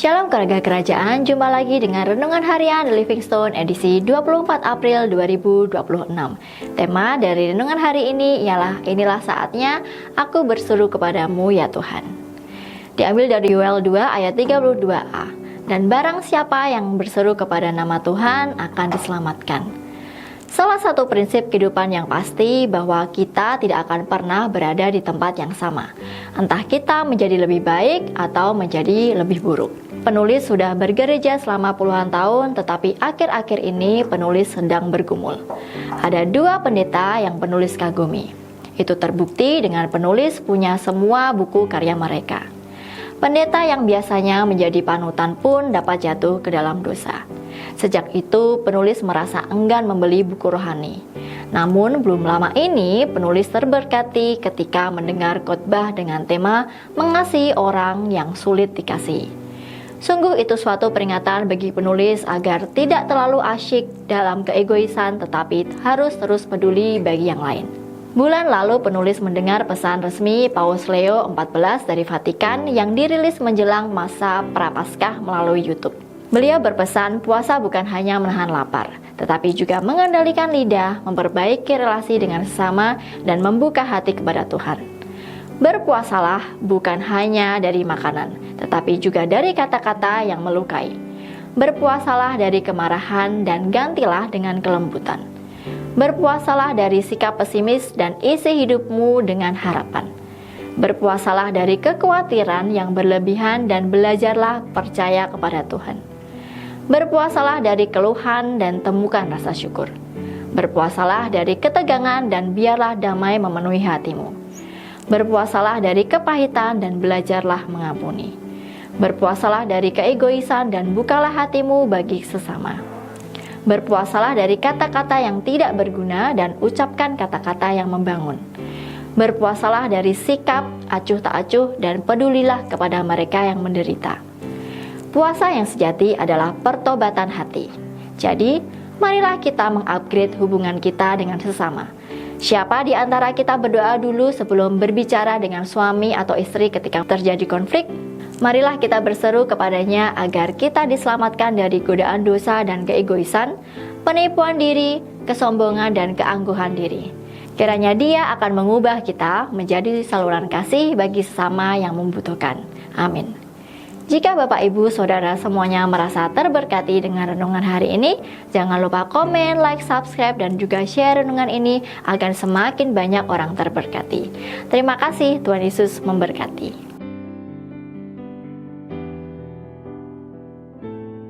Shalom keluarga kerajaan, jumpa lagi dengan Renungan Harian The Living Stone edisi 24 April 2026. Tema dari Renungan hari ini ialah inilah saatnya aku berseru kepadamu ya Tuhan. Diambil dari Yoel 2 ayat 32a. Dan barang siapa yang berseru kepada nama Tuhan akan diselamatkan. Salah satu prinsip kehidupan yang pasti bahwa kita tidak akan pernah berada di tempat yang sama. Entah kita menjadi lebih baik atau menjadi lebih buruk. Penulis sudah bergereja selama puluhan tahun, tetapi akhir-akhir ini penulis sedang bergumul. Ada dua pendeta yang penulis kagumi. Itu terbukti dengan penulis punya semua buku karya mereka. Pendeta yang biasanya menjadi panutan pun dapat jatuh ke dalam dosa. Sejak itu, penulis merasa enggan membeli buku rohani. Namun, belum lama ini, penulis terberkati ketika mendengar khotbah dengan tema mengasihi orang yang sulit dikasihi. Sungguh itu suatu peringatan bagi penulis agar tidak terlalu asyik dalam keegoisan, tetapi harus terus peduli bagi yang lain. Bulan lalu penulis mendengar pesan resmi Paus Leo XIV dari Vatikan yang dirilis menjelang masa Prapaskah melalui YouTube. Beliau berpesan puasa bukan hanya menahan lapar, tetapi juga mengendalikan lidah, memperbaiki relasi dengan sesama, dan membuka hati kepada Tuhan. Berpuasalah bukan hanya dari makanan, tetapi juga dari kata-kata yang melukai. Berpuasalah dari kemarahan dan gantilah dengan kelembutan. Berpuasalah dari sikap pesimis dan isi hidupmu dengan harapan. Berpuasalah dari kekhawatiran yang berlebihan dan belajarlah percaya kepada Tuhan. Berpuasalah dari keluhan dan temukan rasa syukur. Berpuasalah dari ketegangan dan biarlah damai memenuhi hatimu. Berpuasalah dari kepahitan dan belajarlah mengampuni. Berpuasalah dari keegoisan dan bukalah hatimu bagi sesama. Berpuasalah dari kata-kata yang tidak berguna dan ucapkan kata-kata yang membangun. Berpuasalah dari sikap acuh tak acuh dan pedulilah kepada mereka yang menderita. Puasa yang sejati adalah pertobatan hati. Jadi, marilah kita mengupgrade hubungan kita dengan sesama. Siapa di antara kita berdoa dulu sebelum berbicara dengan suami atau istri ketika terjadi konflik? Marilah kita berseru kepadanya agar kita diselamatkan dari godaan dosa dan keegoisan, penipuan diri, kesombongan, dan keangkuhan diri. Kiranya Dia akan mengubah kita menjadi saluran kasih bagi sesama yang membutuhkan. Amin. Jika Bapak, Ibu, Saudara semuanya merasa terberkati dengan renungan hari ini, jangan lupa komen, like, subscribe, dan juga share renungan ini agar semakin banyak orang terberkati. Terima kasih, Tuhan Yesus memberkati.